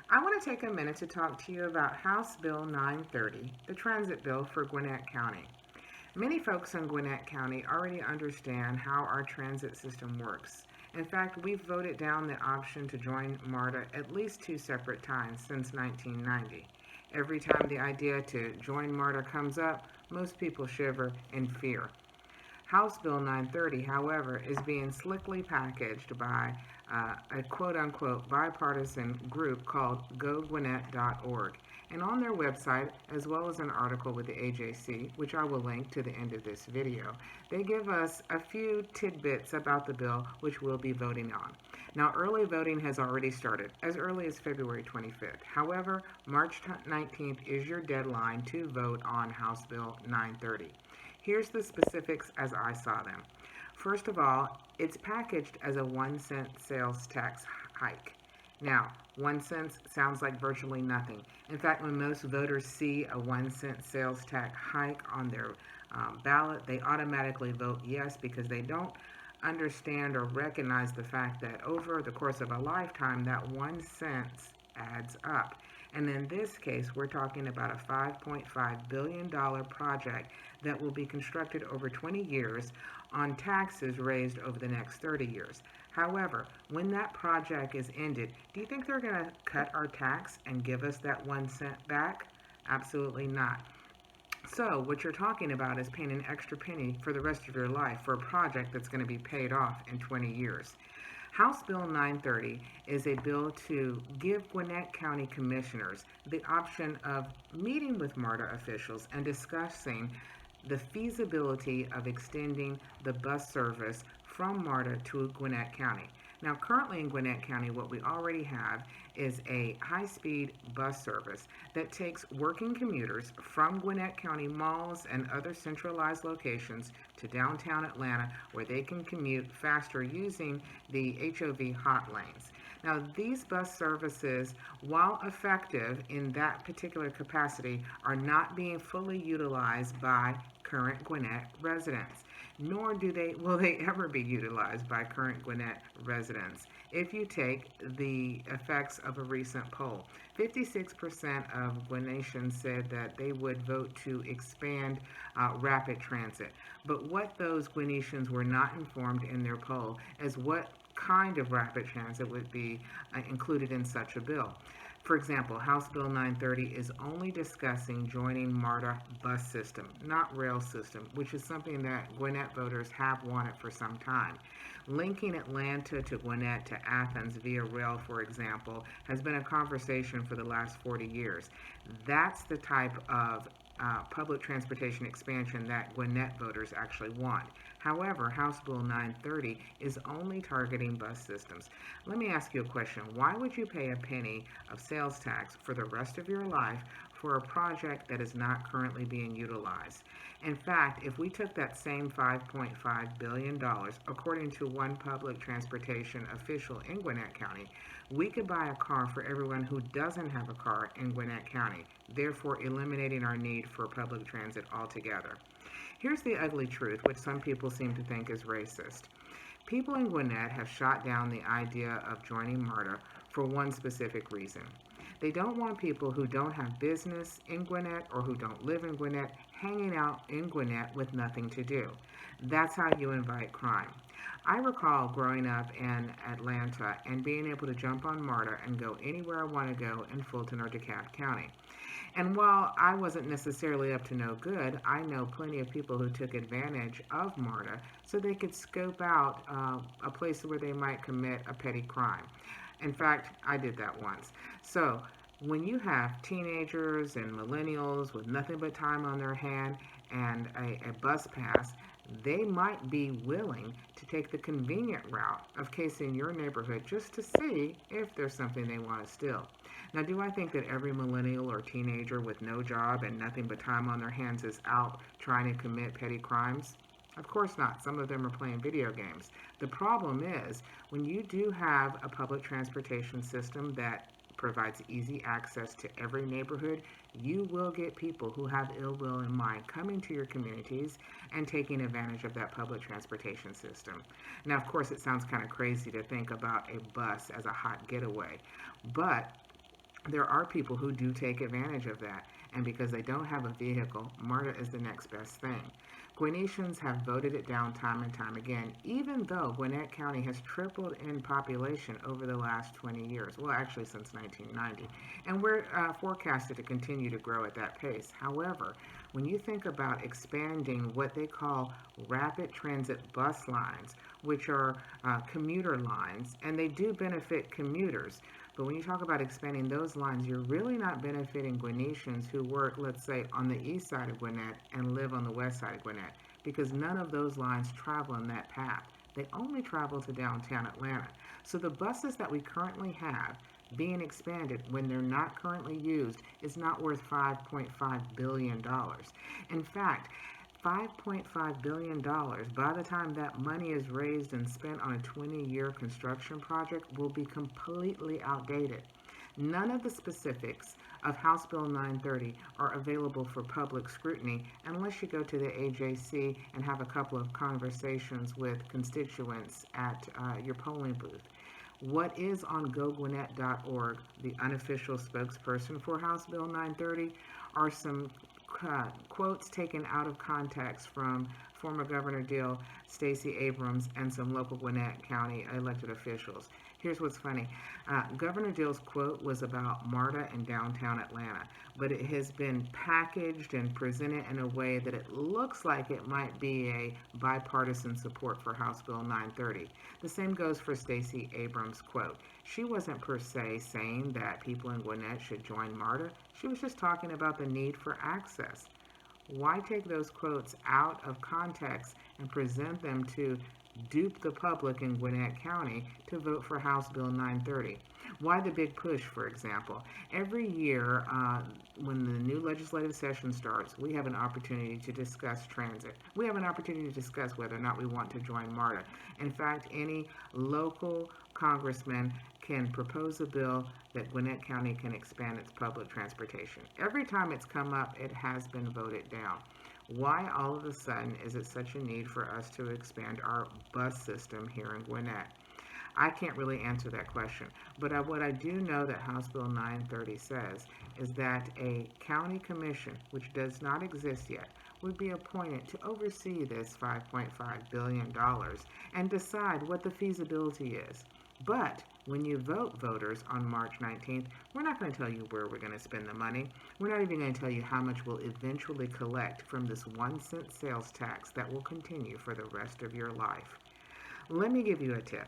I want to take a minute to talk to you about House Bill 930, the transit bill for Gwinnett County. Many folks in Gwinnett County already understand how our transit system works. In fact, we've voted down the option to join MARTA at least two separate times since 1990. Every time the idea to join MARTA comes up, most people shiver in fear. House Bill 930, however, is being slickly packaged by a quote unquote bipartisan group called GoGwinnett.org. And on their website, as well as an article with the AJC, which I will link to the end of this video, they give us a few tidbits about the bill which we'll be voting on. Now, early voting has already started, as early as February 25th. However, March 19th is your deadline to vote on House Bill 930. Here's the specifics as I saw them. First of all, it's packaged as a 1 cent sales tax hike. Now, 1 cent sounds like virtually nothing. In fact, when most voters see a 1 cent sales tax hike on their ballot, they automatically vote yes because they don't understand or recognize the fact that over the course of a lifetime, that 1 cent adds up. And in this case, we're talking about a $5.5 billion project that will be constructed over 20 years on taxes raised over the next 30 years. However, when that project is ended, do you think they're going to cut our tax and give us that 1 cent back? Absolutely not. So, what you're talking about is paying an extra penny for the rest of your life for a project that's going to be paid off in 20 years. House Bill 930 is a bill to give Gwinnett County Commissioners the option of meeting with MARTA officials and discussing the feasibility of extending the bus service from MARTA to Gwinnett County. Now, currently in Gwinnett County, what we already have is a high-speed bus service that takes working commuters from Gwinnett County malls and other centralized locations to downtown Atlanta, where they can commute faster using the HOV hot lanes. Now, these bus services, while effective in that particular capacity, are not being fully utilized by current Gwinnett residents, nor will they ever be utilized by current Gwinnett residents. If you take the effects of a recent poll, 56% of Gwinnetians said that they would vote to expand rapid transit. But what those Gwinnetians were not informed in their poll is what kind of rapid transit would be included in such a bill. For example, House Bill 930 is only discussing joining MARTA bus system, not rail system, which is something that Gwinnett voters have wanted for some time. Linking Atlanta to Gwinnett to Athens via rail, for example, has been a conversation for the last 40 years. That's the type of public transportation expansion that Gwinnett voters actually want. However, House Bill 930 is only targeting bus systems. Let me ask you a question. Why would you pay a penny of sales tax for the rest of your life for a project that is not currently being utilized? In fact, if we took that same $5.5 billion, according to one public transportation official in Gwinnett County, we could buy a car for everyone who doesn't have a car in Gwinnett County, therefore eliminating our need for public transit altogether. Here's the ugly truth, which some people seem to think is racist. People in Gwinnett have shot down the idea of joining MARTA for one specific reason. They don't want people who don't have business in Gwinnett or who don't live in Gwinnett hanging out in Gwinnett with nothing to do. That's how you invite crime. I recall growing up in Atlanta and being able to jump on MARTA and go anywhere I want to go in Fulton or DeKalb County. And while I wasn't necessarily up to no good, I know plenty of people who took advantage of MARTA so they could scope out a place where they might commit a petty crime. In fact, I did that once. So when you have teenagers and millennials with nothing but time on their hand and a bus pass, they might be willing to take the convenient route of casing your neighborhood just to see if there's something they want to steal. Now, do I think that every millennial or teenager with no job and nothing but time on their hands is out trying to commit petty crimes? Of course not. Some of them are playing video games. The problem is when you do have a public transportation system that provides easy access to every neighborhood, you will get people who have ill will in mind coming to your communities and taking advantage of that public transportation system. Now, of course, it sounds kind of crazy to think about a bus as a hot getaway, but There are people who do take advantage of that, and because they don't have a vehicle, MARTA is the next best thing. Gwinnetians have voted it down time and time again, even though Gwinnett County has tripled in population over the last 20 years. Well, actually, since 1990. And we're forecasted to continue to grow at that pace. However, when you think about expanding what they call rapid transit bus lines, which are commuter lines, and they do benefit commuters. But when you talk about expanding those lines, you're really not benefiting Gwinnetians who work, let's say, on the east side of Gwinnett and live on the west side of Gwinnett, because none of those lines travel in that path. They only travel to downtown Atlanta. So the buses that we currently have being expanded when they're not currently used is not worth $5.5 billion. In fact, $5.5 billion, by the time that money is raised and spent on a 20-year construction project, will be completely outdated. None of the specifics of House Bill 930 are available for public scrutiny unless you go to the AJC and have a couple of conversations with constituents at your polling booth. What is on gogwinnett.org, the unofficial spokesperson for House Bill 930, are some quotes taken out of context from former Governor Deal, Stacey Abrams, and some local Gwinnett County elected officials. Here's what's funny. Governor Deal's quote was about MARTA in downtown Atlanta, but it has been packaged and presented in a way that it looks like it might be a bipartisan support for House Bill 930. The same goes for Stacey Abrams' quote. She wasn't per se saying that people in Gwinnett should join MARTA. She was just talking about the need for access. Why take those quotes out of context and present them to dupe the public in Gwinnett County to vote for House Bill 930? Why the big push, for example? Every year, when the new legislative session starts, we have an opportunity to discuss transit. We have an opportunity to discuss whether or not we want to join MARTA. In fact, any local congressman can propose a bill that Gwinnett County can expand its public transportation. Every time it's come up, it has been voted down. Why all of a sudden is it such a need for us to expand our bus system here in Gwinnett? I can't really answer that question, but what I do know that House Bill 930 says is that a county commission, which does not exist yet, would be appointed to oversee this $5.5 billion and decide what the feasibility is. But when you vote, voters, on March 19th, we're not going to tell you where we're going to spend the money. We're not even going to tell you how much we'll eventually collect from this 1-cent sales tax that will continue for the rest of your life. Let me give you a tip.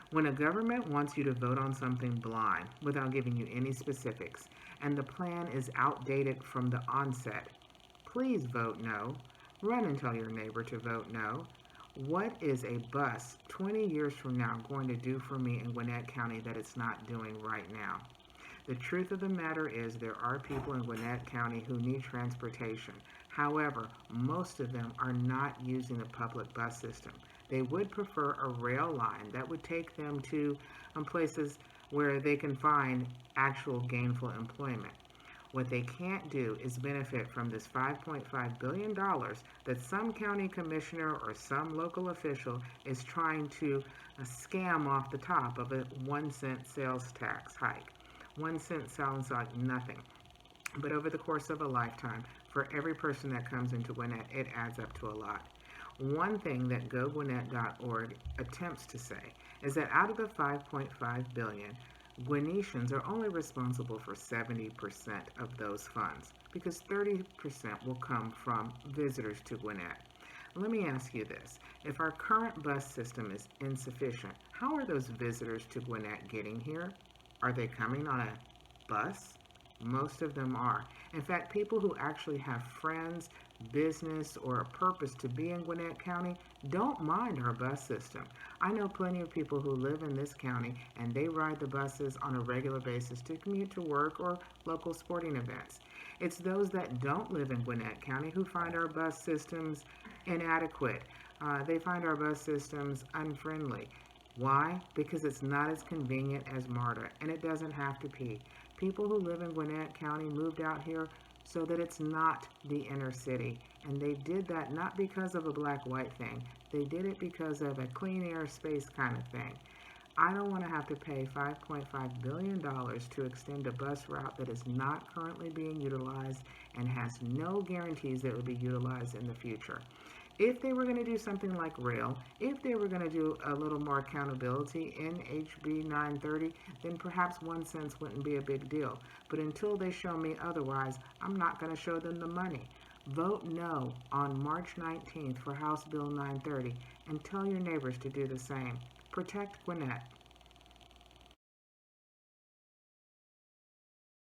When a government wants you to vote on something blind without giving you any specifics, and the plan is outdated from the onset, please vote no. Run and tell your neighbor to vote no. What is a bus 20 years from now going to do for me in Gwinnett County that it's not doing right now? The truth of the matter is there are people in Gwinnett County who need transportation. However, most of them are not using the public bus system. They would prefer a rail line that would take them to places where they can find actual gainful employment. What they can't do is benefit from this $5.5 billion that some county commissioner or some local official is trying to scam off the top of a 1-cent sales tax hike. 1 cent sounds like nothing, but over the course of a lifetime, for every person that comes into Gwinnett, it adds up to a lot. One thing that gogwinnett.org attempts to say is that out of the $5.5 billion, Gwinnetians are only responsible for 70% of those funds because 30% will come from visitors to Gwinnett. Let me ask you this. If our current bus system is insufficient, how are those visitors to Gwinnett getting here? Are they coming on a bus? Most of them are. In fact, people who actually have friends, business, or a purpose to be in Gwinnett County don't mind our bus system. I know plenty of people who live in this county and they ride the buses on a regular basis to commute to work or local sporting events. It's those that don't live in Gwinnett County who find our bus systems inadequate. They find our bus systems unfriendly. Why? Because it's not as convenient as MARTA, and it doesn't have to be. People who live in Gwinnett County moved out here so that it's not the inner city. And they did that not because of a black-white thing. They did it because of a clean air space kind of thing. I don't want to have to pay $5.5 billion to extend a bus route that is not currently being utilized and has no guarantees that it will be utilized in the future. If they were going to do something like rail, if they were going to do a little more accountability in HB 930, then perhaps 1 cent wouldn't be a big deal. But until they show me otherwise, I'm not going to show them the money. Vote no on March 19th for House Bill 930 and tell your neighbors to do the same. Protect Gwinnett.